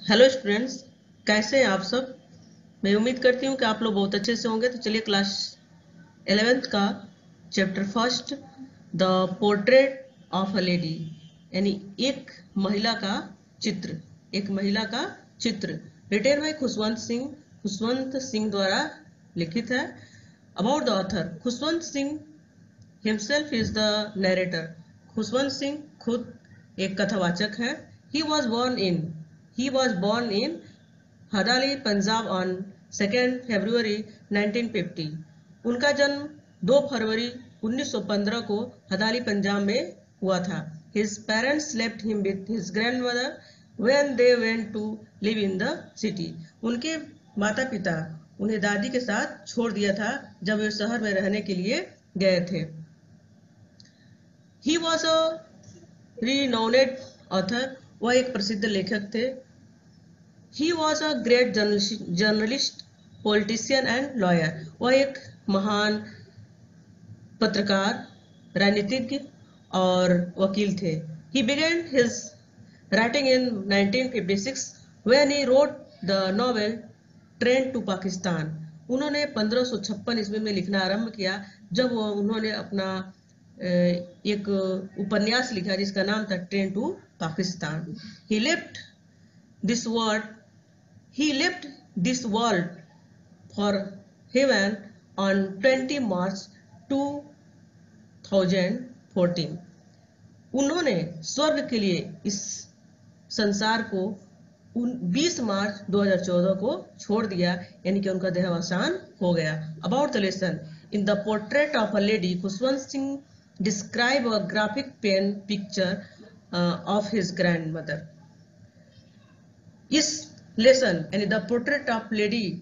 Hello students, कैसे हैं आप सब। मैं उम्मीद करती हूँ कि आप लोग बहुत अच्छे से होंगे। तो चलिए क्लास 11th का chapter first, the portrait of a lady, यानी एक महिला का चित्र, एक महिला का चित्र, रिटेन बाय खुशवंत सिंह द्वारा लिखित है। About the author, Khushwant Singh himself is the narrator. Khushwant Singh खुद एक कथावाचक है। He was born in Hadali Punjab on 2 February 1950। उनका जन्म 2 फरवरी 1915 को हदाली पंजाब में हुआ था। His parents left him with his grandmother when they went to live in the city। उनके माता पिता उन्हें दादी के साथ छोड़ दिया था जब वे शहर में रहने के लिए गए थे। He was a renowned author। वह एक प्रसिद्ध लेखक थे। He was a great journalist, politician and lawyer। वह एक महान पत्रकार, राजनीतिज्ञ और वकील थे। He began his writing in 1956 when he wrote the novel Train to Pakistan। उन्होंने 1556 ईस्वी में लिखना आरंभ किया जब उन्होंने अपना एक उपन्यास लिखा जिसका नाम था Train to Pakistan. He left this world He left this world for heaven on 20 March 2014। उन्होंने स्वर्ग के लिए इस संसार को 20 मार्च 2014 को छोड़ दिया, यानी कि उनका देहावसान हो गया। About the lesson, in the portrait of a lady, Khushwant Singh describe a graphic pen picture of his grandmother. इस लेसन यानी द पोर्ट्रेट ऑफ लेडी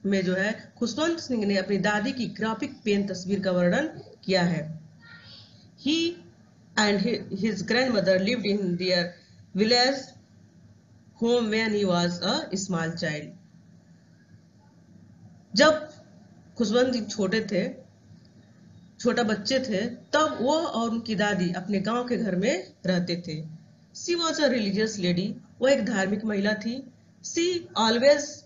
में जो है खुशवंत सिंह ने अपनी दादी की ग्राफिक पेन तस्वीर का वर्णन किया है। He and his grandmother lived in their village home when he was a small child. जब खुशवंत सिंह छोटा बच्चे थे, तब वो और उनकी दादी अपने गांव के घर में रहते थे। She was a religious lady. वो एक धार्मिक महिला थी। She always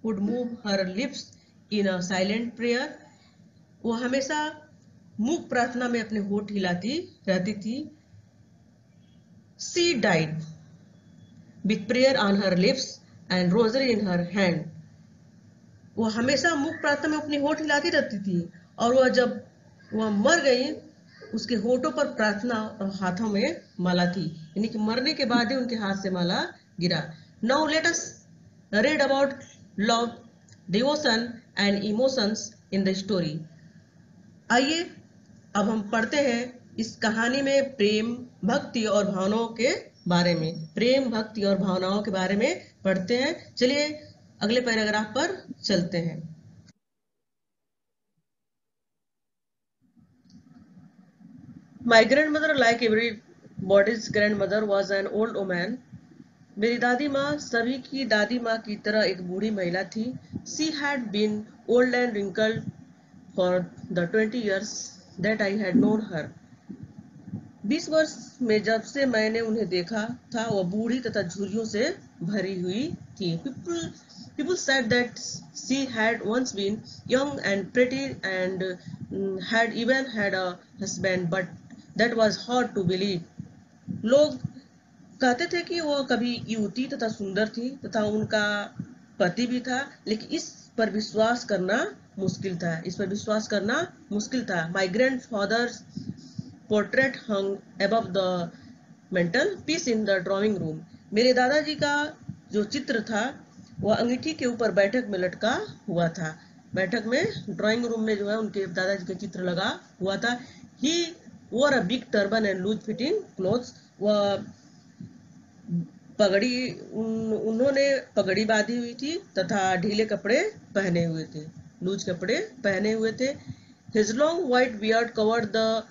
would move her lips in a silent prayer. वो हमेशा मूक प्रार्थना में अपने होठ हिलाती रहती थी। She died with prayer on her lips and rosary in her hand. वो हमेशा मूक प्रार्थना में अपनी होठ हिलाती रहती थी और वह जब वह मर गई, उसके होठों पर प्रार्थना और हाथों में माला थी, यानी कि मरने के बाद ही उनके हाथ से माला गिरा। Now let us read about love, devotion and emotions in the story. आइए अब हम पढ़ते हैं इस कहानी में प्रेम, भक्ति और भावनाओं के बारे में। प्रेम, भक्ति और भावनाओं के बारे में पढ़ते हैं। चलिए अगले पैराग्राफ पर चलते हैं। My grandmother, like everybody's grandmother, was an old woman। मेरी दादी माँ सभी की दादी माँ की तरह एक बूढ़ी महिला थी। She had been old and wrinkled for the 20 years that I had known her। 20 वर्ष में जब से मैंने उन्हें देखा था, वह बूढ़ी तथा झुर्रियों से भरी हुई थी। People said that she had once been young and pretty and had even had a husband, but that was hard to believe। लोग कहते थे कि वह कभी युवती तथा सुंदर थी तथा उनका पति भी था, लेकिन इस पर विश्वास करना मुश्किल था। My grandfather's portrait hung above the mantelpiece in the drawing room। मेरे दादाजी का जो चित्र था वह अंगीठी के ऊपर बैठक में लटका हुआ था। बैठक में, ड्राइंग रूम में जो है उनके दादाजी का चित्र लगा हुआ था। He wore a big turban and loose fitting clothes। वह उन्होंने पगड़ी बांधी हुई थी तथा ढीले कपड़े पहने हुए थे, लूज कपड़े पहने हुए थे। His long white beard covered the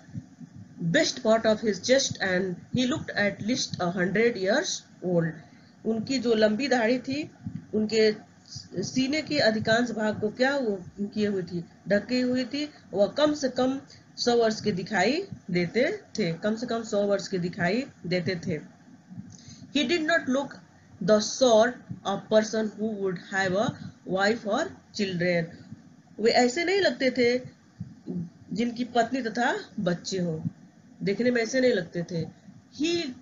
best part of his chest and he looked at least 100 years old। उनकी जो लंबी दाढ़ी थी, उनके सीने के अधिकांश भाग को क्या किए हुई थी, ढकी हुई थी। वह कम से कम 100 वर्ष के दिखाई देते थे। He did not look the sort of person who would have a wife or children. वे ऐसे नहीं लगते थे जिनकी पत्नी तथा बच्चे हों, देखने में ऐसे नहीं लगते थे. He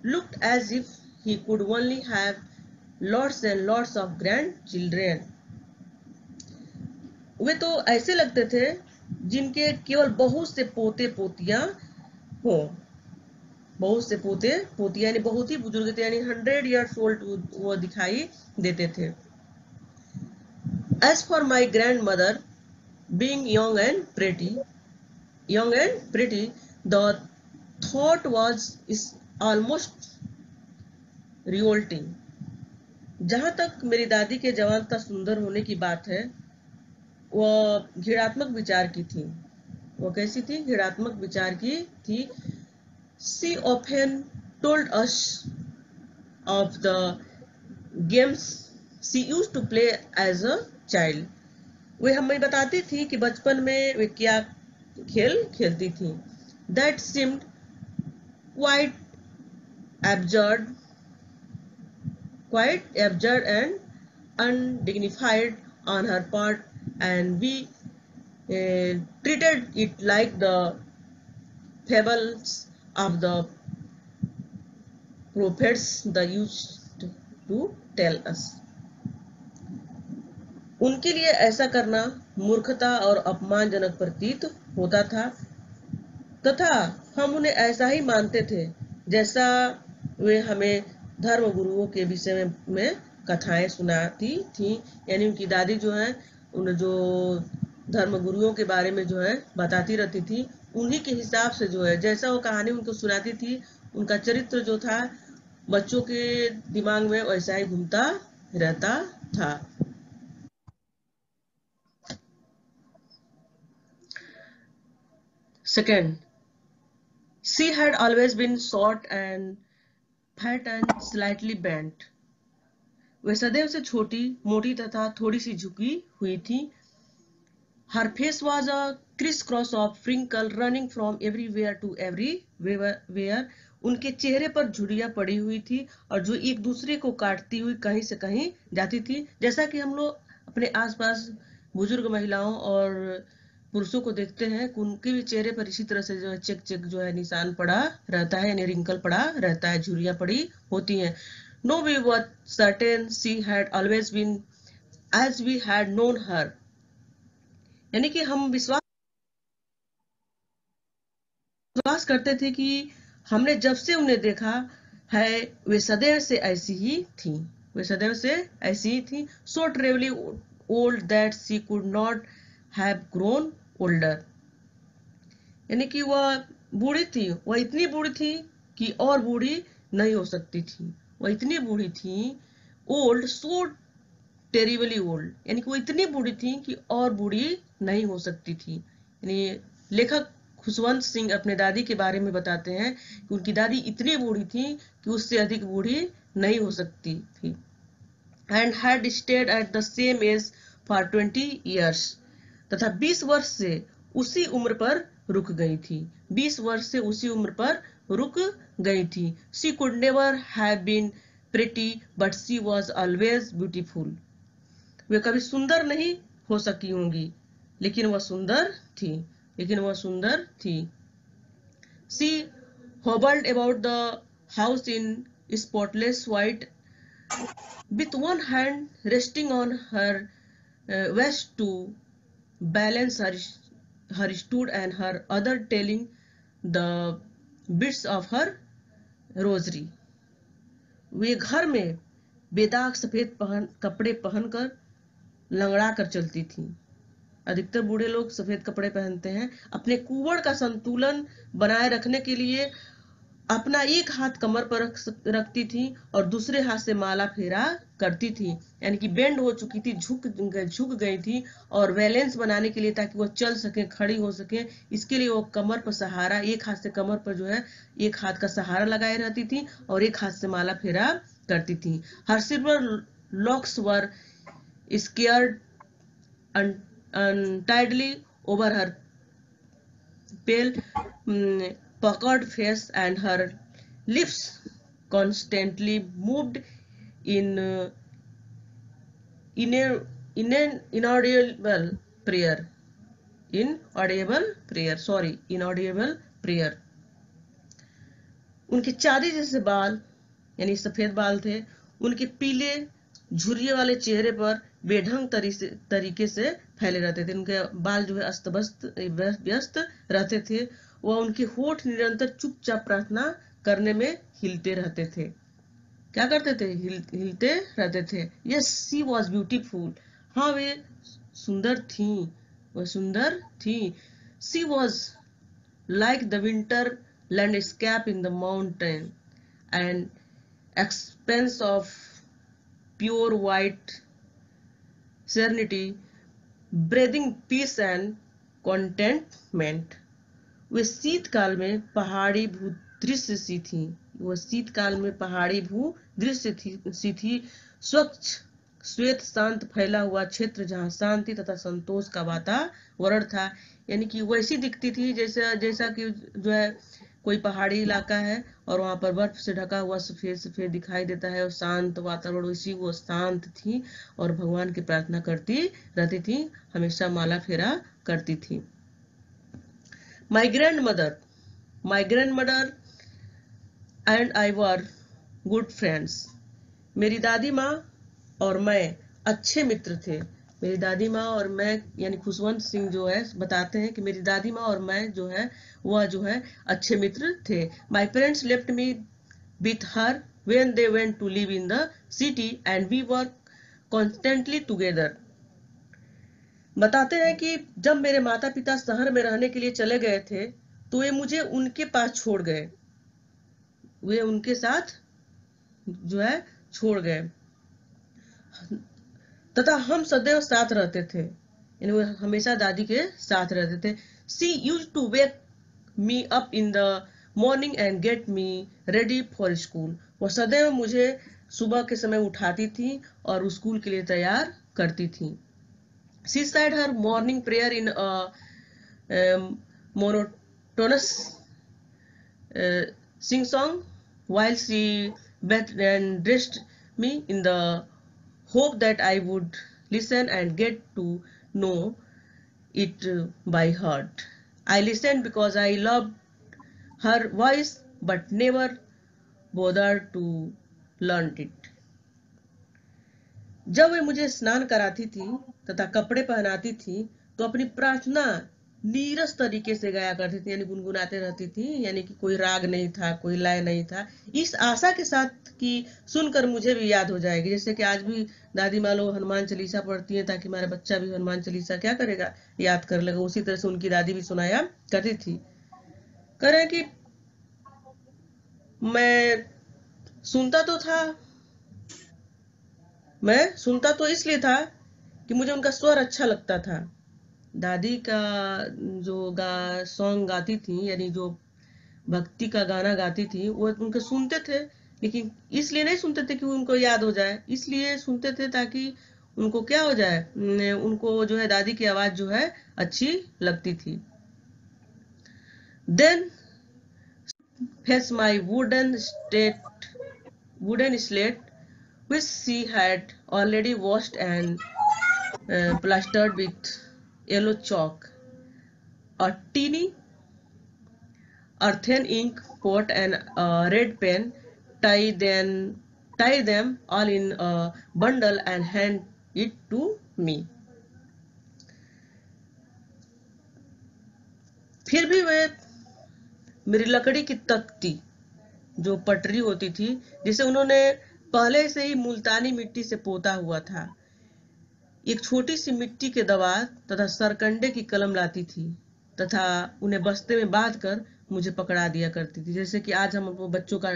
looked as if he could only have lots and lots of grandchildren. वे तो ऐसे लगते थे जिनके केवल बहुत से पोते पोतियां हों. बहुत से पोते पोतियां यानी बहुत ही बुजुर्ग थे, यानी 100 years old वो दिखाई देते थे. As for my grandmother, being young and pretty, the thought is almost revolting. जहां तक मेरी दादी के जवान तथा सुंदर होने की बात है, वह घृणात्मक विचार की थी. वो कैसी थी? घृणात्मक विचार की थी. She often told us of the games she used to play as a child. वे हमें बताती थी कि बचपन में वे क्या खेल खेलती थी. That seemed quite absurd and undignified on her part, and we treated it like the fables of the prophets they used to tell us. उनके लिए ऐसा करना मूर्खता और अपमानजनक प्रतीत होता था तथा हम उन्हें ऐसा ही मानते थे जैसा वे हमें धर्म गुरुओं के विषय में कथाएं सुनाती थी. यानी उनकी दादी जो है उन जो धर्म गुरुओं के बारे में जो है बताती रहती थी, उन्हीं के हिसाब से जो है जैसा वो कहानी उनको सुनाती थी, उनका चरित्र जो था बच्चों के दिमाग में वैसा ही घूमता रहता था. Second, she had always been short and fat and slightly bent. वे सदैव से छोटी, मोटी तथा थोड़ी सी झुकी हुई थी. Her face was a crisscross of wrinkles running from everywhere to everywhere. उनके चेहरे पर झुर्रियां पड़ी हुई थी और जो एक दूसरे को काटती हुई कहीं से कहीं जाती थी. जैसा कि हम लोग अपने आसपास बुजुर्ग महिलाओं और पुरुषों को देखते हैं कि उनके भी चेहरे पर इसी तरह से जो है चेक जो है निशान पड़ा रहता है, यानी रिंकल पड़ा रहता है, झुर्रियां पड़ी होती हैं. No, we were certain she had always been as we had known her. यानी कि हम विश्वास करते थे कि हमने जब से उन्हें देखा है वे सदैव से ऐसी ही थी. वे सदैव से ऐसी ही थी. So terribly old that she could not have grown older. यानी कि वह बूढ़ी थी, वह इतनी बूढ़ी थी कि और बूढ़ी नहीं हो सकती थी. वह इतनी बूढ़ी थी, ओल्ड, सो टेरिबली ओल्ड, यानी कि वो इतनी बूढ़ी थी कि और बूढ़ी नहीं हो सकती थी. यानी लेखक खुशवंत सिंह अपने दादी के बारे में बताते हैं कि उनकी दादी इतनी बूढ़ी थी कि उससे अधिक बूढ़ी नहीं हो सकती थी. And had stayed at the same age for 20 years. तथा 20 वर्ष से उसी उम्र पर रुक गई थी. 20 वर्ष से उसी उम्र पर रुक गई थी. She could never have been pretty but she was always beautiful. वे कभी सुंदर नहीं हो सकी होंगी लेकिन वह सुंदर थी. She hobbled about the house in spotless white, with one hand resting on her waist to balance her stood and her other telling the bits of her rosary. वे घर में बेदाग सफेद कपड़े पहनकर लंगड़ा कर चलती थी. अधिकतर बूढ़े लोग सफेद कपड़े पहनते हैं. अपने कुंवड़ का संतुलन बनाए रखने के लिए अपना एक हाथ कमर पर रखती थी और दूसरे हाथ से माला फेरा करती थी. यानी कि बेंड हो चुकी थी, झुक गई थी, और बैलेंस बनाने के लिए ताकि वो चल सके, खड़ी हो सके, इसके लिए वो कमर पर सहारा, एक हाथ से कमर पर जो है एक हाथ का सहारा लगाए रहती थी और एक हाथ से माला फेरा करती थी. हर silver locks were scared untidily over her pale puckered face, and her lips constantly moved in in an inaudible prayer. Inaudible prayer. उनके चांदी जैसे बाल यानी सफेद बाल थे, उनके पीले झुर्रियों वाले चेहरे पर बेढंग तरीके से फैले रहते थे। उनके बाल जो है अस्त व्यस्त रहते थे। वह उनके होठ निरंतर चुपचाप प्रार्थना करने में हिलते रहते थे। क्या करते थे? हिलते रहते थे। Yes, she was beautiful. हाँ, वे सुंदर थी, वह सुंदर थी। She was like the winter landscape in the mountain, an expanse of pure white serenity, breathing peace and contentment. वे शीतकाल में पहाड़ी भू दृश्य सी थी। वह शीतकाल में पहाड़ी भू दृश्य सी थी। स्वच्छ श्वेत शांत फैला हुआ क्षेत्र जहाँ शांति तथा संतोष का वातावरण था। यानी कि वैसी दिखती थी जैसा कि जो है कोई पहाड़ी इलाका है और वहां पर बर्फ से ढका हुआ सफेद सफेद दिखाई देता है और शांत वातावरण, वैसी वो शांत थी और भगवान की प्रार्थना करती रहती थी, हमेशा माला फेरा करती थी। My grandmother and I were good friends. मेरी दादी माँ और मैं अच्छे मित्र थे। मेरी दादी माँ और मैं यानी खुशवंत सिंह जो है बताते हैं कि मेरी दादी माँ और मैं जो है वह जो है अच्छे मित्र थे। My parents left me with her when they went to live in the city and we were constantly together. बताते हैं कि जब मेरे माता पिता शहर में रहने के लिए चले गए थे तो वे मुझे उनके पास छोड़ गए, वे उनके साथ जो है छोड़ गए तथा हम सदैव साथ रहते थे, यानी वे हमेशा दादी के साथ रहते थे। She used to wake me up in the morning and get me ready for school. वह सदैव मुझे सुबह के समय उठाती थी और स्कूल के लिए तैयार करती थी। She said her morning prayer in a monotonous sing song while she bathed and dressed me in the hope that I would listen and get to know it by heart. I listened because I loved her voice but never bothered to learn it. जब वे मुझे स्नान कराती थी तथा कपड़े पहनाती थी तो अपनी प्रार्थना नीरस तरीके से गाया करती थी, यानी गुनगुनाते रहती थी, यानी कि कोई राग नहीं था, कोई लय नहीं था, इस आशा के साथ कि सुनकर मुझे भी याद हो जाएगी। जैसे कि आज भी दादी माँ लोग हनुमान चालीसा पढ़ती हैं ताकि हमारा बच्चा भी हनुमान चालीसा क्या करेगा, याद कर लेगा। उसी तरह से उनकी दादी भी सुनाया करती थी। कह रहे कि मैं सुनता तो इसलिए था कि मुझे उनका स्वर अच्छा लगता था। दादी का जो सॉन्ग गाती थी, यानी जो भक्ति का गाना गाती थी, वो उनके सुनते थे, लेकिन इसलिए नहीं सुनते थे कि उनको याद हो जाए, इसलिए सुनते थे ताकि उनको क्या हो जाए, उनको जो है दादी की आवाज जो है अच्छी लगती थी। Then fetch my wooden slate which she had already washed and plastered with yellow chalk, a teeny earthen ink pot and a red pen, tie them all in a bundle and hand it to me. फिर भी वे मेरी लकड़ी की तख्ती, जो पटरी होती थी जिसे उन्होंने पहले से ही मुल्तानी मिट्टी से पोता हुआ था, एक छोटी सी मिट्टी के दवात तथा सरकंडे की कलम लाती थी तथा उन्हें बस्ते में बांध कर मुझे पकड़ा दिया करती थी। जैसे कि आज हम अपने बच्चों का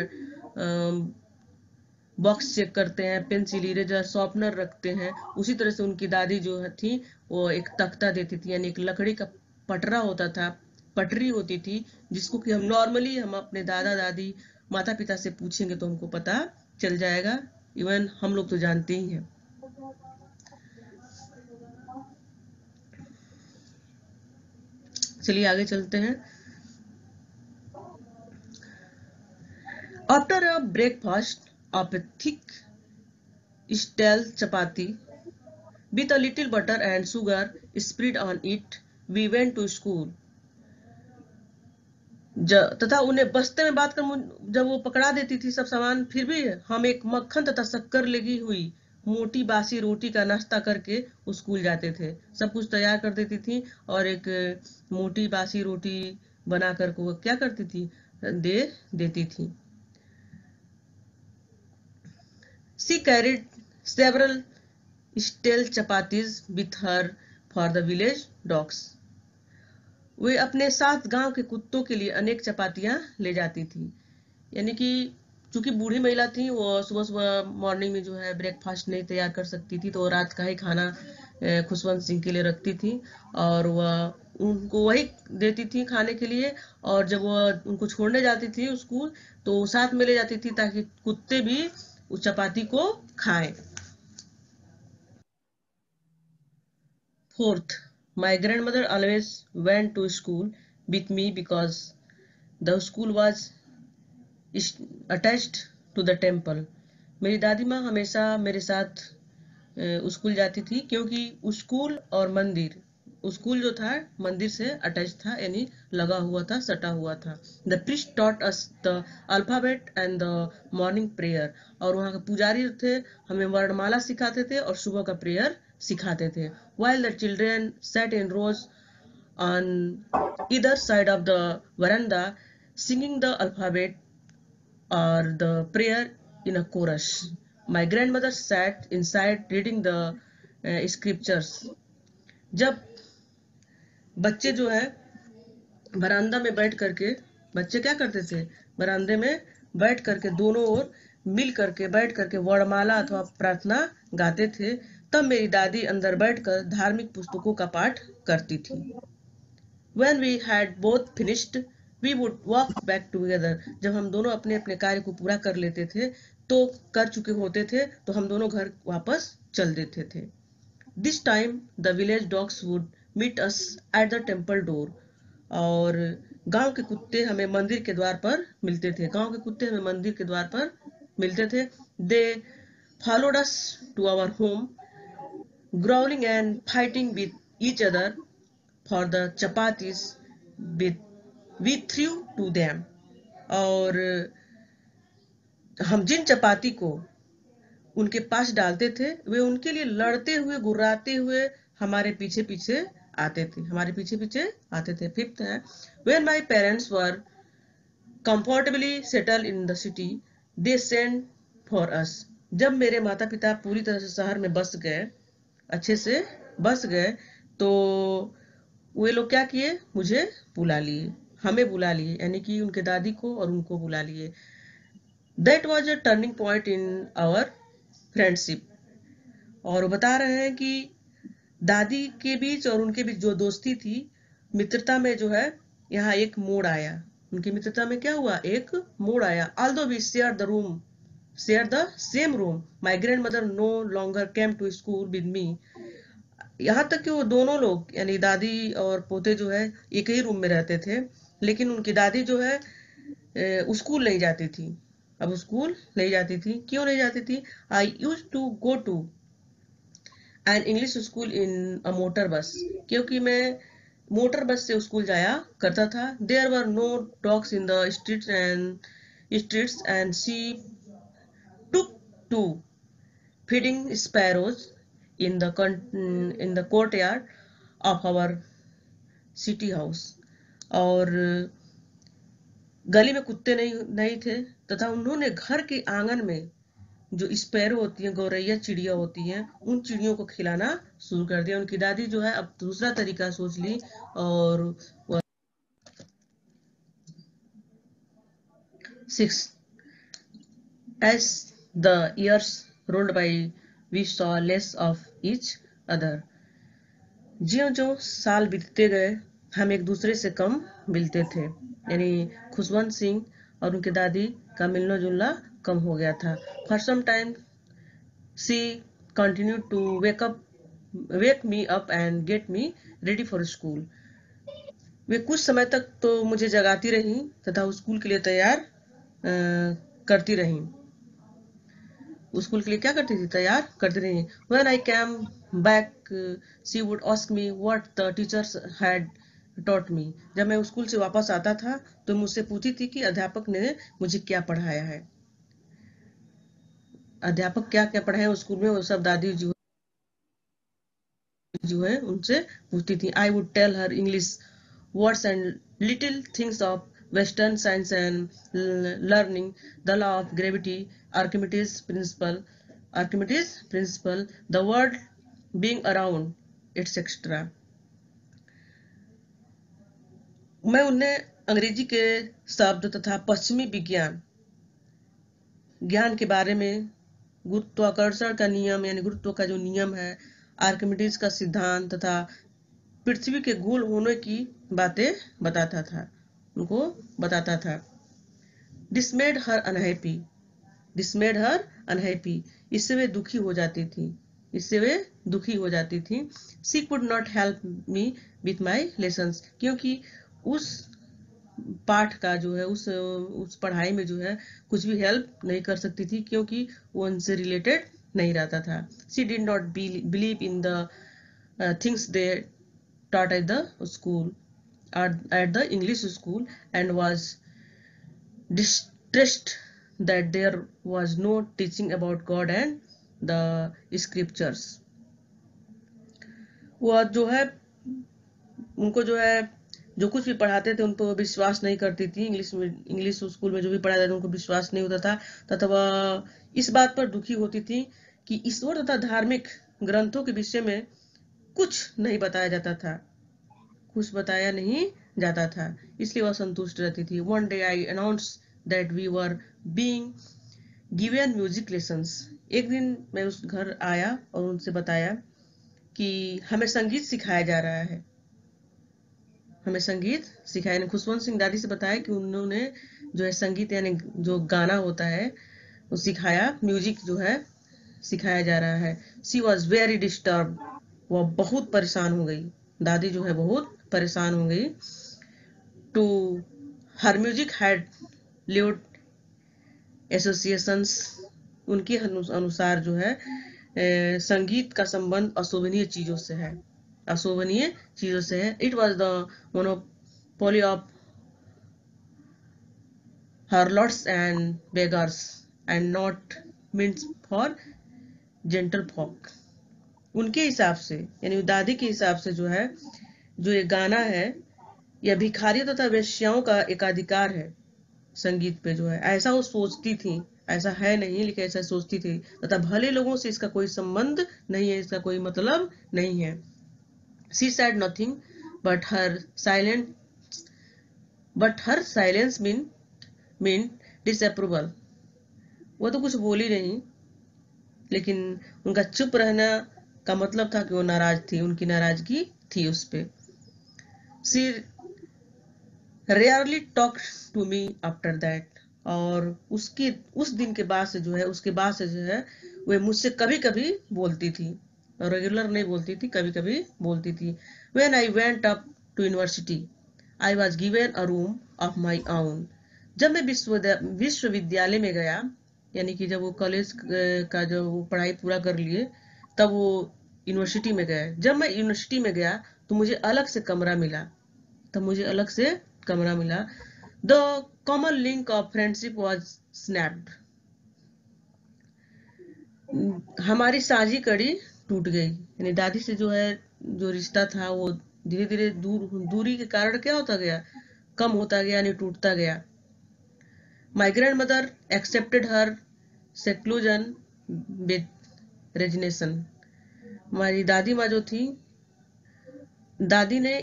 बॉक्स चेक करते हैं, पेंसिल, इरेजर, शॉर्पनर रखते हैं, उसी तरह से उनकी दादी जो थी वो एक तख्ता देती थी, यानी एक लकड़ी का पटरा होता था, पटरी होती थी, जिसको कि हम नॉर्मली हम अपने दादा दादी माता पिता से पूछेंगे तो हमको पता चल जाएगा, इवन हम लोग तो जानते ही हैं। चलिए आगे चलते हैं। After a breakfast of a thick stale chapati with a little butter and sugar spread on it. We went to school. तथा उन्हें बस्ते में बात कर जब वो पकड़ा देती थी सब सामान, फिर भी हम एक मक्खन तथा शक्कर लगी हुई मोटी बासी रोटी का नाश्ता करके स्कूल जाते थे। सब कुछ तैयार कर देती थी और एक मोटी बासी रोटी बना कर को क्या करती थी, दे देती थी। She carried several stale chapatis with her for the village dogs. वे अपने साथ गांव के कुत्तों के लिए अनेक चपातियां ले जाती थी। यानी कि चूंकि बूढ़ी महिला थी, वो सुबह सुबह मॉर्निंग में जो है ब्रेकफास्ट नहीं तैयार कर सकती थी, तो रात का ही खाना खुशवंत सिंह के लिए रखती थी और वह उनको वही देती थी खाने के लिए। और जब वह उनको छोड़ने जाती थी स्कूल, तो साथ में ले जाती थी ताकि कुत्ते भी उस चपाती को खाएं। Fourth, my grandmother always went to school with me because the school was attached to the temple. मेरी दादी माँ हमेशा मेरे साथ स्कूल जाती थी क्योंकि स्कूल और मंदिर, स्कूल जो था मंदिर से अटैच था, यानी लगा हुआ था, सटा हुआ था। The priest taught us the alphabet and the morning prayer. और वहाँ के पुजारी थे, हमें वर्णमाला सिखाते थे और सुबह का प्रेयर सिखाते थे। While the children sat in rows on either side of the veranda singing the alphabet or the prayer in a chorus. My grandmother sat inside reading the scriptures. जब बच्चे जो है बरामदा में बैठ करके, बच्चे क्या करते थे, बरामदे में बैठ करके दोनों ओर मिल करके बैठ करके वर्णमाला अथवा प्रार्थना गाते थे, तब मेरी दादी अंदर बैठकर धार्मिक पुस्तकों का पाठ करती थी। When we had both finished, we would walk back together. जब हम दोनों अपने अपने कार्य को पूरा कर लेते थे, तो कर चुके होते थे, तो हम दोनों घर वापस चल देते थे। This time the village dogs would meet us at the temple door. और गांव के कुत्ते हमें मंदिर के द्वार पर मिलते थे। गांव के कुत्ते हमें मंदिर के द्वार पर मिलते थे। They followed us to our home, growling and fighting with each other for the chapatis with we threw to them. और हम जिन चपाती को उनके पास डालते थे, वे उनके लिए लड़ते हुए गुर्राते हुए हमारे पीछे पीछे आते थे, हमारे पीछे पीछे आते थे। फिफ्थ है, when my parents were comfortably settled in the city, they sent for us. जब मेरे माता पिता पूरी तरह से शहर में बस गए, अच्छे से बस गए, तो वे लोग क्या किए, मुझे बुला लिए, हमें बुला लिए, यानी कि उनके दादी को और उनको बुला लिए। That was a turning point in our friendship. और वो बता रहे हैं कि दादी के बीच और उनके बीच जो दोस्ती थी, मित्रता में जो है यहाँ एक मोड़ आया। उनकी मित्रता में क्या हुआ, एक मोड़ आया। Although we shared the same room, my grandmother no longer came to school with me. यहाँ तक कि वो दोनों लोग यानी दादी और पोते जो है एक ही रूम में रहते थे, लेकिन उनकी दादी जो है स्कूल नहीं जाती थी। अब स्कूल नहीं जाती थी, क्यों नहीं जाती थी? I used to go to an English school in a motor bus, क्योंकि मैं मोटर बस से स्कूल जाया करता था। There were no dogs in the streets and she took to feeding sparrows in the courtyard of our city house. और गली में कुत्ते नहीं थे, तथा उन्होंने घर के आंगन में जो स्पैरो होती हैं, गौरैया चिड़िया होती हैं, उन चिड़ियों को खिलाना शुरू कर दिया। उनकी दादी जो है अब दूसरा तरीका सोच ली और 6 as the years rolled by we saw less of each other. ज्यों ज्यों साल बीतते गए हम एक दूसरे से कम मिलते थे, यानी खुशवंत सिंह और उनके दादी का मिलना जुलना कम हो गया था। For some time she continue to wake me up and get me ready for school. वे कुछ समय तक तो मुझे जगाती रहीं तथा स्कूल के लिए तैयार करती रहीं। स्कूल के लिए क्या करती थी, तैयार करती रही। When I came back she would ask me what the teachers had taught me. जब मैं स्कूल से वापस आता था तो मुझसे पूछती थी कि अध्यापक ने मुझे क्या पढ़ाया है। अध्यापक क्या क्या पढ़ाए स्कूल में वो सब दादी जो है उनसे पूछती थी। I would tell her English words and little things of western science and learning the law of gravity, Archimedes principle, the world being around, etcetera. मैं उन्हें अंग्रेजी के शब्द तथा पश्चिमी विज्ञान ज्ञान के बारे में, गुरुत्वाकर्षण का नियम यानी गुरुत्व का जो नियम है, आर्किमिडीज का सिद्धांत तथा पृथ्वी के गोल होने की बातें बताता था, उनको बताता था। डिसमेड हर अनहैप्पी, डिसमेड हर अनहैप्पी, इससे वे दुखी हो जाती थी, इससे वे दुखी हो जाती थी। She could not help me with my lessons, क्योंकि उस पाठ का जो है उस पढ़ाई में जो है कुछ भी हेल्प नहीं कर सकती थी, क्योंकि वो उनसे रिलेटेड नहीं रहता था। She did not believe in the things they taught at the school, at the English school, and was distressed that there was no teaching about God and the scriptures। वो जो है उनको जो है जो कुछ भी पढ़ाते थे उन पर विश्वास नहीं करती थी। इंग्लिश स्कूल में जो भी पढ़ाते थे उनको विश्वास नहीं होता था तथा वह इस बात पर दुखी होती थी कि ईश्वर तथा धार्मिक ग्रंथों के विषय में कुछ नहीं बताया जाता था, कुछ बताया नहीं जाता था, इसलिए वह संतुष्ट रहती थी। One day I announce that we were being given music lessons. एक दिन मैं उस घर आया और उनसे बताया कि हमें संगीत सिखाया जा रहा है, हमें संगीत सिखाया। खुशवंत सिंह दादी से बताया कि उन्होंने जो है संगीत यानी जो गाना होता है वो सिखाया, म्यूजिक जो है सिखाया जा रहा है। शी वॉज वेरी डिस्टर्ब, वह बहुत परेशान हो गई, दादी जो है बहुत परेशान हो गई। To her music had lived associations, उनके अनुसार जो है संगीत का संबंध अशोभनीय चीजों से है, अशोभनीय चीजों से है। It was the monopoly of harlots and beggars and not meant for gentle folk। उनके हिसाब से यानी दादी के हिसाब से जो है जो ये गाना है यह भिखारियों तथा वेश्याओं का एकाधिकार है संगीत पे जो है, ऐसा वो सोचती थी। ऐसा है नहीं लेकिन ऐसा सोचती थी तथा भले लोगों से इसका कोई संबंध नहीं है, इसका कोई मतलब नहीं है। She said nothing but her silence meant disapproval। वो तो कुछ बोली नहीं लेकिन उनका चुप रहना का मतलब था कि वो नाराज थी, उनकी नाराजगी थी उस पे। She rarely talked to me after that। और उस दिन के बाद से जो है उसके बाद से जो है वे मुझसे कभी कभी बोलती थी, रेगुलर नहीं बोलती थी, कभी कभी बोलती थी। When I went up to university, I was given a room of my own। जब मैं विश्वविद्यालय में गया यानी कि जब वो कॉलेज का जो वो पढ़ाई पूरा कर लिए तब वो यूनिवर्सिटी में गए। जब मैं यूनिवर्सिटी में गया तो मुझे अलग से कमरा मिला, तब मुझे अलग से कमरा मिला। The common link of friendship was snapped, हमारी साझी कड़ी टूट गई। यानी दादी से जो है जो रिश्ता था वो धीरे धीरे दूरी के कारण क्या होता गया, कम होता गया यानी टूटता गया। My grand mother accepted her seclusion with resignation. हमारी दादी माँ जो थी, दादी ने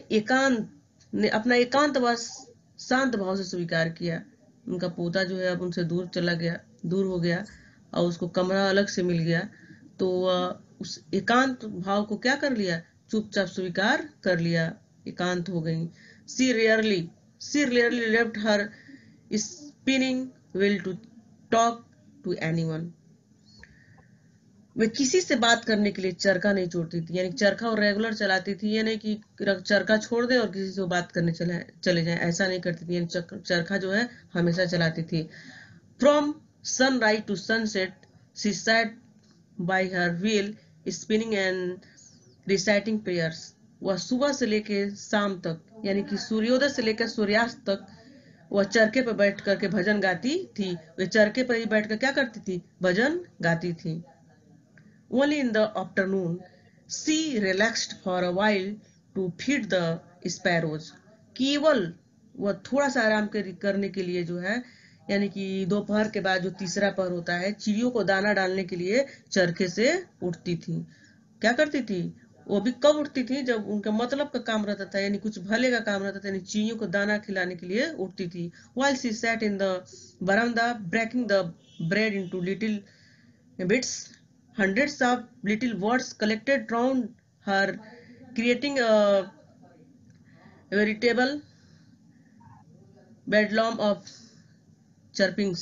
अपना एकांतवास शांत भाव से स्वीकार किया। उनका पोता जो है अब उनसे दूर चला गया, दूर हो गया और उसको कमरा अलग से मिल गया तो उस एकांत भाव को क्या कर लिया, चुपचाप स्वीकार कर लिया, एकांत हो गई। She rarely left her spinning wheel to talk to anyone. वे किसी से बात करने के लिए चरखा नहीं छोड़ती थी, यानी चरखा और रेगुलर चलाती थी, ये नहीं कि चरखा छोड़ दे और किसी से बात करने चले जाए, ऐसा नहीं करती थी। यानी चरखा जो है हमेशा चलाती थी। From sunrise to sunset She sat by her wheel, spinning and reciting prayers. वह सुबह से लेके शाम तक यानी कि सूर्योदय से लेकर सूर्यास्त तक वह चरखे पर बैठ करके भजन गाती थी। वह चरखे पर ही बैठकर क्या करती थी? भजन गाती थी। Only in the afternoon she relaxed for a while to feed the sparrows. केवल वह थोड़ा सा आराम करने के लिए जो है यानी कि दोपहर के बाद जो तीसरा पहर होता है, चिड़ियों को दाना डालने के लिए चरखे से उठती थी। क्या करती थी? वो भी कब उठती थी? जब उनका मतलब का काम रहता था, यानी कुछ भले का काम रहता था, यानी चिड़ियों को दाना खिलाने के लिए उठती थी। While she sat in the veranda breaking the bread into little bits, hundreds of little words collected round her, creating a veritable bedlam of chirpings.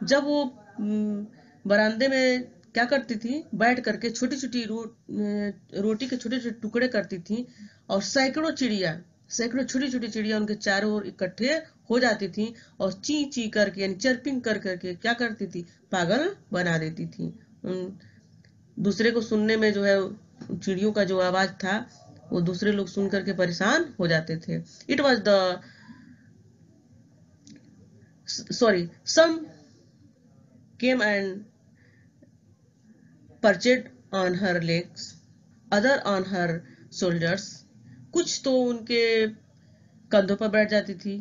जब वो बरामदे में क्या करती थी? बैठ करके छोटी छोटी रोटी के छोटे छोटे टुकड़े करती थी और सैकड़ों छोटी छोटी चिड़िया उनके चारों ओर इकट्ठे हो जाती थी और ची ची करके यानी चर्पिंग कर करके क्या करती थी? पागल बना देती थी। दूसरे को सुनने में जो है चिड़ियों का जो आवाज था वो दूसरे लोग सुन करके परेशान हो जाते थे। It was the sparrows came and perched on her legs, other on her shoulders. कुछ तो उनके कंधों पर बैठ जाती थी,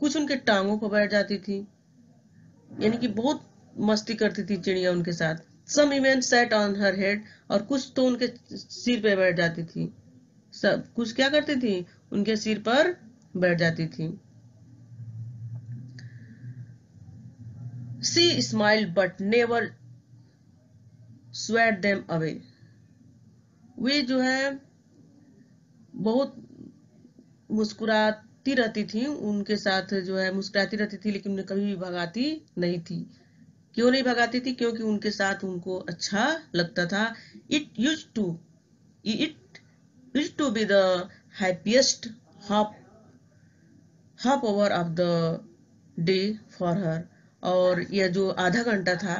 कुछ उनके टांगों पर बैठ जाती थी, यानी कि बहुत मस्ती करती थी चिड़िया उनके साथ। Some even sat on her head, और कुछ तो उनके सिर पे बैठ जाती थी। सब कुछ क्या करती थी? उनके सिर पर बैठ जाती थी। She smiled but never swat them away. वे जो है बहुत मुस्कुराती रहती थी, उनके साथ जो है मुस्कुराती रहती थी, लेकिन उन्हें कभी भी भगाती नहीं थी। क्यों नहीं भगाती थी? क्योंकि उनके साथ उनको अच्छा लगता था। It used to be the happiest half hour of the day for her. और यह जो आधा घंटा था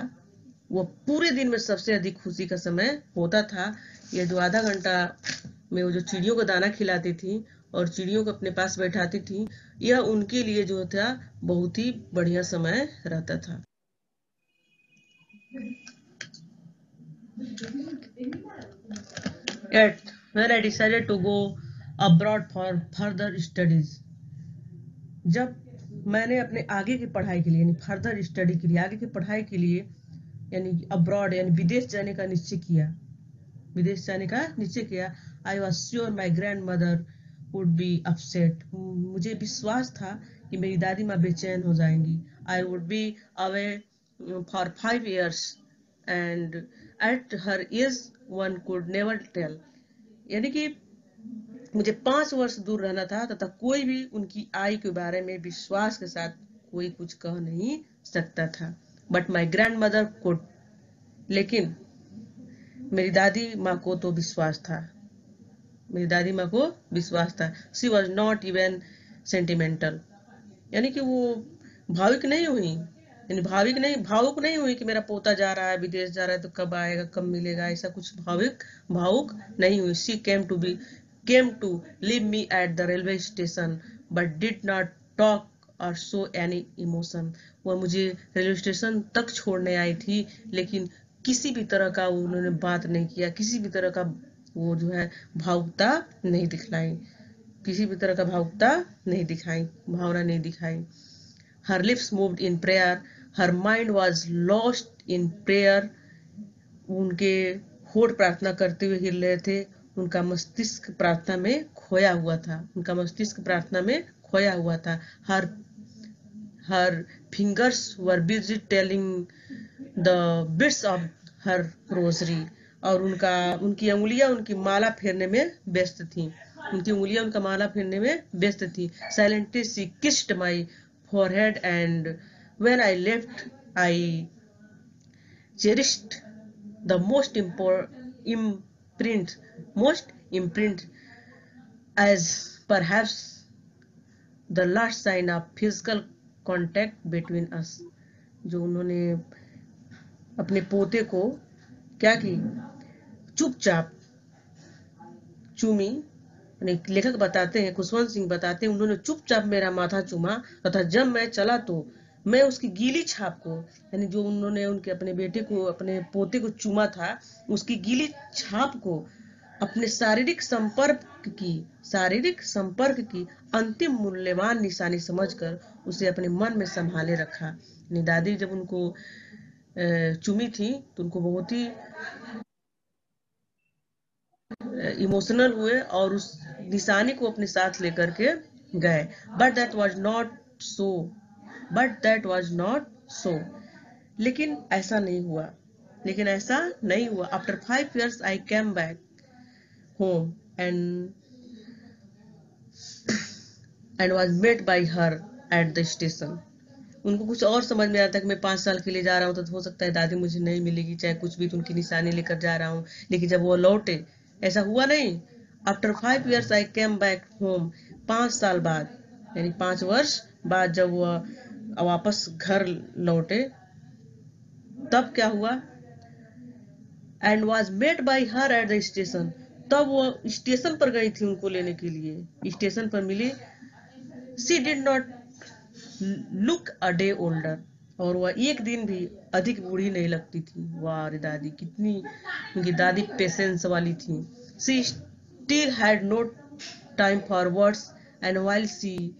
वो पूरे दिन में सबसे अधिक खुशी का समय होता था। यह जो आधा घंटा में वो जो चिड़ियों को दाना खिलाती थी और चिड़ियों को अपने पास बैठाती थी, यह उनके लिए जो था बहुत ही बढ़िया समय रहता था। Yet, when I decided to go abroad for further studies, जब मैंने अपने आगे की पढ़ाई के लिए यानी फर्दर स्टडी के लिए आगे की पढ़ाई के लिए यानी अब्रॉड यानी विदेश जाने का निश्चय किया, I was sure my grand mother would be upset. मुझे विश्वास था कि मेरी दादी माँ बेचैन हो जाएंगी। I would be away for 5 years and at her age one could never tell, यानी कि मुझे 5 वर्ष दूर रहना था तथा कोई भी उनकी आय के बारे में विश्वास के साथ कोई कुछ कह नहीं सकता था। But my grand mother could, लेकिन मेरी दादी माँ को तो विश्वास था। She was not even sentimental, यानी कि वो भावुक नहीं हुई कि मेरा पोता जा रहा है, विदेश जा रहा है, तो कब आएगा, कब मिलेगा, ऐसा कुछ भावुक नहीं हुई। She came to leave me at the railway station but did not talk or show any emotion. वह मुझे रेलवे स्टेशन तक छोड़ने आई थी, लेकिन किसी भी तरह का उन्होंने बात नहीं किया, किसी भी तरह का वो जो है भावुकता नहीं दिखलाई, भावना नहीं दिखाई। Her lips moved in prayer, her mind was lost in prayer. उनके होठ प्रार्थना करते हुए हिल रहे थे, उनका मस्तिष्क प्रार्थना में खोया हुआ था। her fingers were busy telling the bits of her rosary, और उनकी उंगलियां उनकी माला फेरने में व्यस्त थी। Silently she kissed my forehead, and when I left I cherished the most imprint as perhaps the last sign of physical contact between us. जो उन्होंने अपने पोते को क्या की, चुपचाप चूमी। लेखक बताते हैं, खुशवंत सिंह बताते हैं, उन्होंने चुपचाप मेरा माथा चूमा तथा जब मैं चला तो मैं उसकी गीली छाप को, यानी जो उन्होंने उनके अपने बेटे को, अपने पोते को चूमा था, उसकी गीली छाप को अपने शारीरिक संपर्क की अंतिम मूल्यवान निशानी समझकर उसे अपने मन में संभाले रखा। यानी दादी जब उनको चूमी थी तो उनको बहुत ही इमोशनल हुए और उस निशानी को अपने साथ लेकर के गए। But that was not so but that was not so लेकिन ऐसा नहीं हुआ। After 5 years I came back home and was met by her at the station। उनको कुछ और समझ में आता कि मैं 5 साल के लिए जा रहा हूँ तो हो सकता है दादी मुझे नहीं मिलेगी, चाहे कुछ भी, तो उनकी निशानी लेकर जा रहा हूँ। लेकिन जब वो लौटे, ऐसा हुआ नहीं। आफ्टर 5 years आई केम बैक होम, 5 साल बाद, यानी 5 वर्ष बाद जब वह वापस घर लौटे, तब क्या हुआ, and was met by her at the station. तब वो स्टेशन पर गई थी उनको लेने के लिए, स्टेशन पर मिली। She did not look a day older, और वह एक दिन भी अधिक बूढ़ी नहीं लगती थी। वाह रे दादी, कितनी उनकी दादी पेशेंस वाली थी। She still had no time for words and while she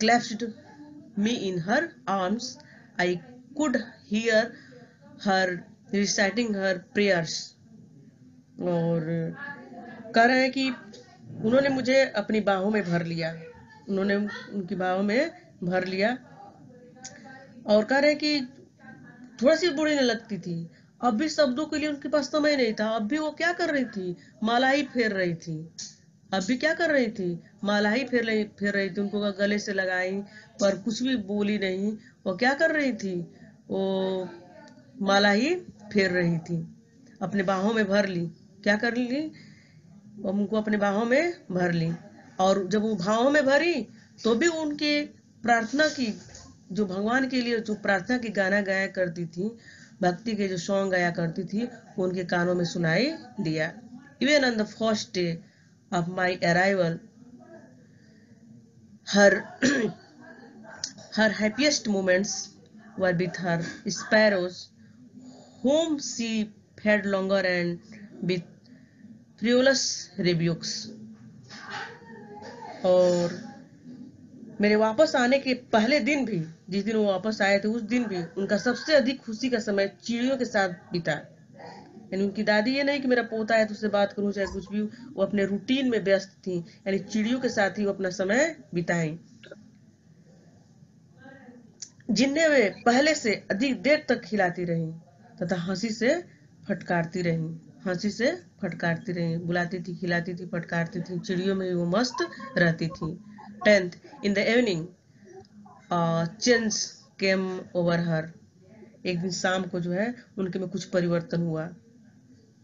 clasped me in her arms, I could hear her reciting her prayers। और कह रहे हैं कि उन्होंने मुझे अपनी बाहों में भर लिया, उन्होंने उनकी बाहों में भर लिया, और कह रहे हैं कि थोड़ा सी बुरी नहीं लगती थी। अब भी शब्दों के लिए उनके पास समय नहीं था। अब भी वो क्या कर रही थी, माला ही फेर रही थी। अब भी क्या कर रही थी, माला ही फेर रही थी। उनको गले से लगाई पर कुछ भी बोली नहीं। वो क्या कर रही थी, वो माला ही फेर रही थी। अपने बाहों में भर ली, क्या कर ली, उनको अपने बाहों में भर ली। और जब वो बाहों में भरी तो भी उनके प्रार्थना की, जो भगवान के लिए जो प्रार्थना की गाना गाया करती थी, भक्ति के जो सॉन्ग गाया करती थी, वो उनके कानों में सुनाई दिया। Even on the first day of my arrival, her her happiest moments were with her sparrows, whom she fed longer and with frivolous rebukes। और मेरे वापस आने के पहले दिन भी, जिस दिन वो वापस आए थे, उस दिन भी उनका सबसे अधिक खुशी का समय चिड़ियों के साथ बीता। यानी उनकी दादी ये नहीं कि मेरा पोता है तो उससे बात करूं चाहे कुछ भी, वो अपने रूटीन में व्यस्त थी, यानी चिड़ियों के साथ ही वो अपना समय बिताएं, जिन्हें वे पहले से अधिक देर तक खिलाती रहीं तथा हंसी से फटकारती रहीं, बुलाती थी, खिलाती थी, फटकारती थी। चिड़ियों में वो मस्त रहती थी। 10th, in the evening change came over हर। एक दिन शाम को जो है उनके में कुछ परिवर्तन हुआ।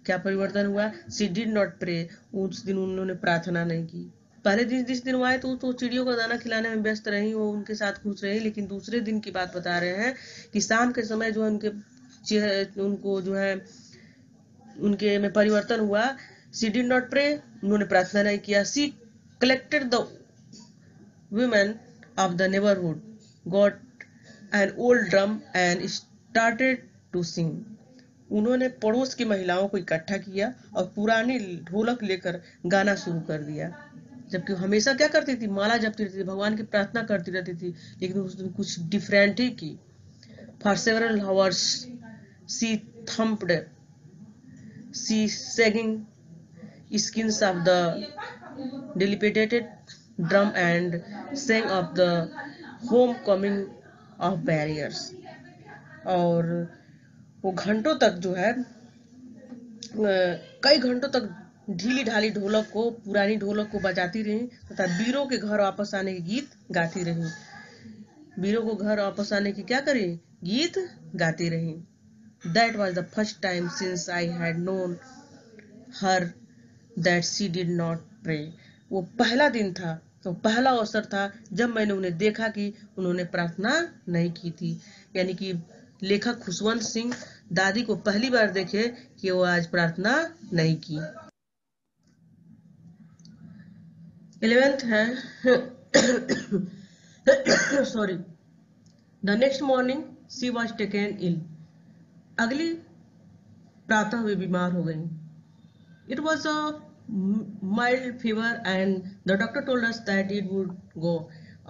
क्या परिवर्तन हुआ, शी डिड नॉट प्रे। उस दिन उन्होंने प्रार्थना नहीं की। पहले दिन जिस दिन वो आए तो चिड़ियों का दाना खिलाने में व्यस्त रही, वो उनके साथ खुश रही। लेकिन दूसरे दिन की बात बता रहे हैं कि शाम के समय जो है उनको जो है उनके में परिवर्तन हुआ। शी डिड नॉट प्रे, उन्होंने प्रार्थना नहीं किया। She collected the women of the neighborhood, got an old drum and started to sing। उन्होंने पड़ोस की महिलाओं को इकट्ठा किया और पुरानी ढोलक लेकर गाना शुरू कर दिया। जबकि हमेशा क्या करती थी, माला जपती रहती थी, भगवान की प्रार्थना करती रहती थी, लेकिन उस दिन कुछ डिफरेंट ही की। For several hours she thumped, the sagging skins of the dilapidated drum and sang of the homecoming of barriers। और वो घंटों तक जो है कई घंटों तक ढीली ढाली ढोलक को, पुरानी ढोलक को बजाती रही तथा वीरों के घर वापस आने के गीत गाती रही। वीरों को घर वापस आने की क्या करी, गीत गाती रही। That was the first time since I had known her that she did not pray। वो पहला दिन था, तो पहला अवसर था जब मैंने उन्हें देखा कि उन्होंने प्रार्थना नहीं की थी। यानी कि लेखक खुशवंत सिंह दादी को पहली बार देखे कि वो आज प्रार्थना नहीं की। 11th है sorry, the next morning she was taken ill. अगली प्रातः वे बीमार हो गई। It was a mild fever and the doctor told us that it would go.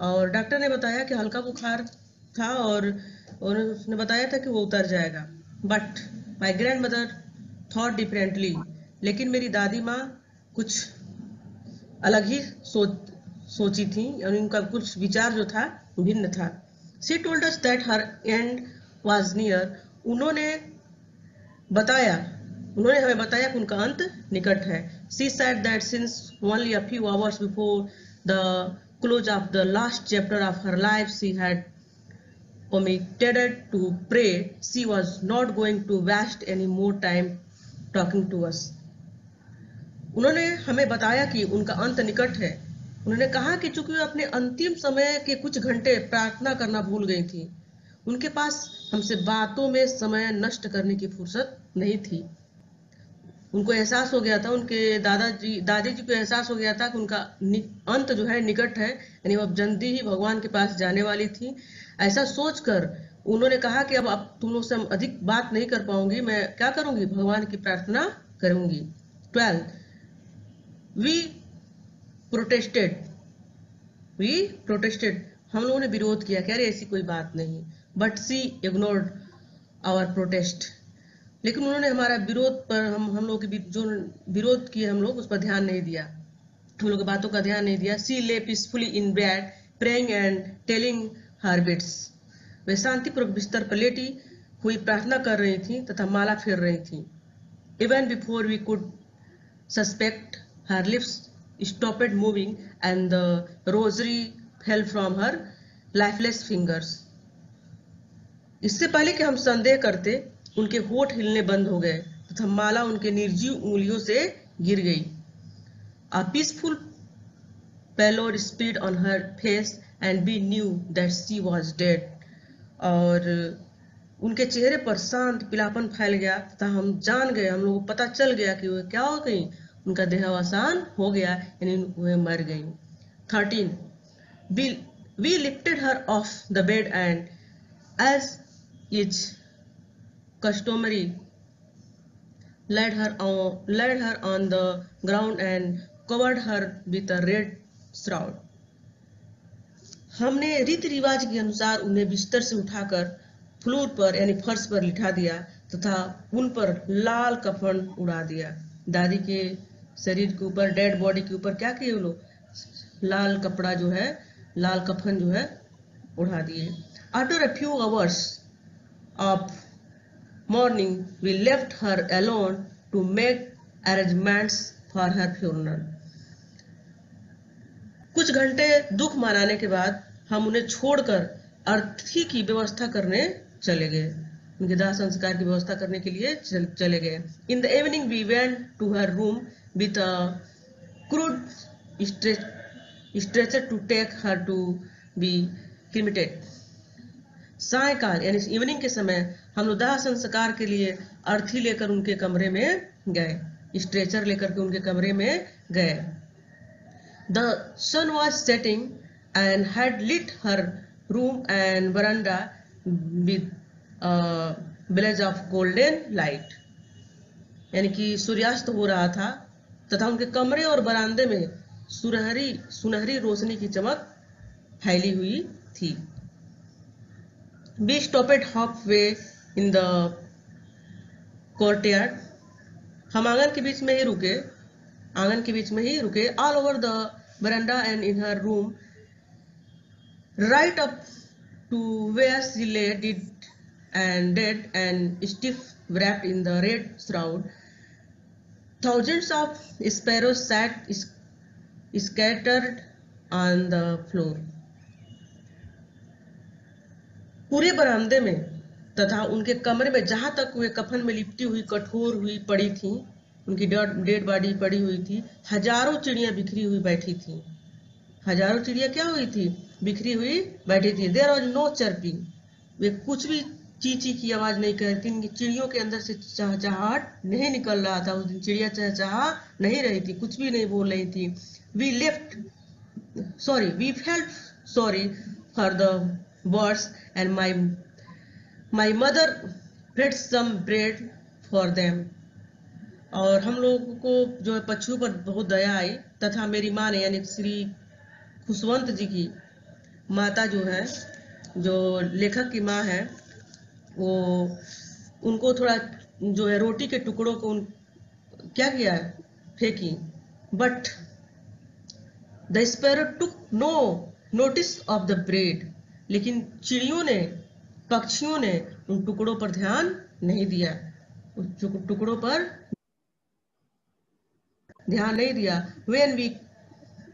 और डॉक्टर ने बताया कि हल्का बुखार था और उसने बताया था कि वो उतर जाएगा। But my grand mother thought differently, लेकिन मेरी दादी माँ कुछ अलग ही सोची थी और उनका कुछ विचार जो था भिन्न था। She told us that her and was near. उन्होंने हमें बताया कि उनका अंत निकट है। She said that since only a few hours before the close of the last chapter of her life she had omitted to pray. She was not going to waste any more time talking to us. उन्होंने हमें बताया कि उनका अंत निकट है। उन्होंने कहा कि चूंकि वे अपने अंतिम समय के कुछ घंटे प्रार्थना करना भूल गई थी, उनके पास हमसे बातों में समय नष्ट करने की फुर्सत नहीं थी। उनको एहसास हो गया था, उनके दादी जी को एहसास हो गया था कि उनका अंत जो है निकट है, यानी वो अब जल्दी ही भगवान के पास जाने वाली थी। ऐसा सोचकर उन्होंने कहा कि अब तुम लोग से हम अधिक बात नहीं कर पाऊंगी, मैं क्या करूंगी, भगवान की प्रार्थना करूंगी। 12 वी प्रोटेस्टेड हम लोगों ने विरोध किया, कह रहे ऐसी कोई बात नहीं। But she ignored our protest, लेकिन उन्होंने हमारा विरोध पर हम लोग के जो विरोध किए हम लोग उस पर ध्यान नहीं दिया, हम लोग की बातों का ध्यान नहीं दिया। She lay peacefully in bed praying and telling her beads. वे शांतिपूर्वक बिस्तर पर लेटी हुई प्रार्थना कर रही थी तथा माला फेर रही थी। Even before we could suspect her lips stopped moving and the rosary fell from her lifeless fingers. इससे पहले कि हम संदेह करते, उनके होठ हिलने बंद हो गए तथा माला उनके निर्जीव उंगलियों से गिर गई। A peaceful pallor spread on her face and we knew that she was dead. और उनके चेहरे पर शांत पिलापन फैल गया तथा हम जान गए, हम लोगों को पता चल गया कि वो क्या हो गई, उनका देहावसान हो गया, यानी वे मर गई। 13 we lifted her off the bed and as is customary laid her on the ground and covered her with a red shroud. हमने रीति रिवाज के अनुसार उन्हें बिस्तर से उठाकर फ्लोर पर यानी फर्श पर लिटा दिया तथा उन पर लाल कफन उड़ा दिया। दादी के शरीर के ऊपर, डेड बॉडी के ऊपर क्या किए लोग, लाल कपड़ा जो है, लाल कफन जो है उड़ा दिए। After a few hours of morning we left her alone to make arrangements for her funeral. कुछ घंटे दुख मनाने के बाद हम उन्हें छोड़कर अर्थी की व्यवस्था करने चले गए, उनके दाह संस्कार की व्यवस्था करने के लिए चले गए। In the evening we went to her room with a crude stretcher to take her to be cremated. सायकाल यानी इवनिंग के समय हम लोग दाह संस्कार के लिए अर्थी लेकर उनके कमरे में गए, स्ट्रेचर लेकर के उनके कमरे में गए। The sun was setting and had lit her room and verandah with blaze of golden light, यानी कि सूर्यास्त हो रहा था तथा उनके कमरे और बरामदे में सुनहरी रोशनी की चमक फैली हुई थी। We stopped halfway in the courtyard. हम आंगन के बीच में ही रुके। All over the veranda and in her room, right up to where she lay dead and stiff wrapped in the red shroud. Thousands of sparrows sat scattered on the floor. पूरे बरामदे में तथा उनके कमरे में जहां तक वे कफन में लिपटी हुई कठोर हुई पड़ी थी, उनकी डेड बॉडी पड़ी हुई थी, हजारों चिड़ियां बिखरी हुई बैठी थी। हजारों चिड़िया क्या हुई थी, बिखरी हुई बैठी थी। देयर वाज नो चर्पिंग, वे कुछ भी चींची की आवाज नहीं कर रही थी, चिड़ियों के अंदर से चहचहाहट नहीं निकल रहा था। उस दिन चिड़िया चहचहा नहीं रही थी, कुछ भी नहीं बोल रही थी। We left we felt sorry for the birds, and my mother fed some bread for them. और हम लोगों को जो है पक्षियों पर बहुत दया आई, तथा मेरी माँ ने यानी श्री खुशवंत जी की माता जो है, जो लेखक की माँ है, वो उनको थोड़ा जो है रोटी के टुकड़ों को क्या किया, फेंकी। But the sparrow took no notice of the bread, लेकिन चिड़ियों ने, पक्षियों ने उन टुकड़ों पर ध्यान नहीं दिया, उन टुकड़ों पर ध्यान नहीं दिया। When we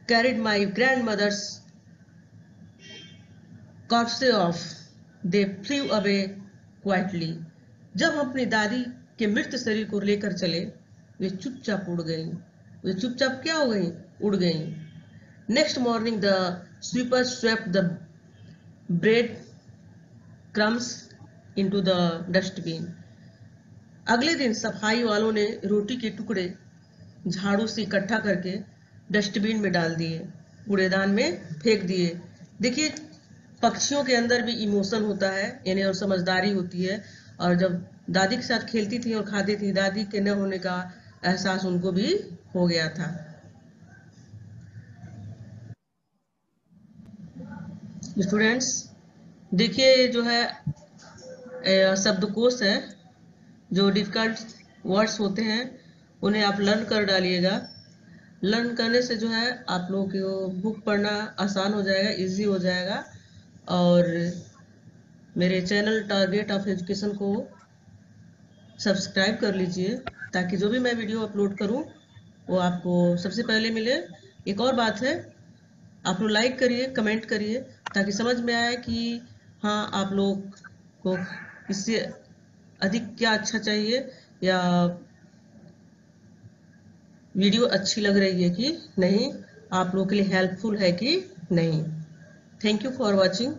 carried my grandmother's corpse off, they flew away quietly. जब हम अपनी दादी के मृत शरीर को लेकर चले, वे चुपचाप उड़ गईं। वे चुपचाप क्या हो गईं? उड़ गईं। Next morning, the sweeper swept the bread crumbs into the dustbin. अगले दिन सफाई वालों ने रोटी के टुकड़े झाड़ू से इकट्ठा करके डस्टबिन में डाल दिए, कूड़ेदान में फेंक दिए। देखिए, पक्षियों के अंदर भी इमोशन होता है, यानी और समझदारी होती है। और जब दादी के साथ खेलती थी और खाती थी, दादी के न होने का एहसास उनको भी हो गया था। स्टूडेंट्स देखिए, जो है शब्दकोश है, जो डिफिकल्ट वर्ड्स होते हैं उन्हें आप लर्न कर डालिएगा। लर्न करने से जो है आप लोगों को बुक पढ़ना आसान हो जाएगा, इजी हो जाएगा। और मेरे चैनल टारगेट ऑफ एजुकेशन को सब्सक्राइब कर लीजिए, ताकि जो भी मैं वीडियो अपलोड करूं वो आपको सबसे पहले मिले। एक और बात है, आप लोग लाइक करिए, कमेंट करिए, ताकि समझ में आए कि हाँ, आप लोग को इससे अधिक क्या अच्छा चाहिए, या वीडियो अच्छी लग रही है कि नहीं, आप लोगों के लिए हेल्पफुल है कि नहीं। Thank you for watching.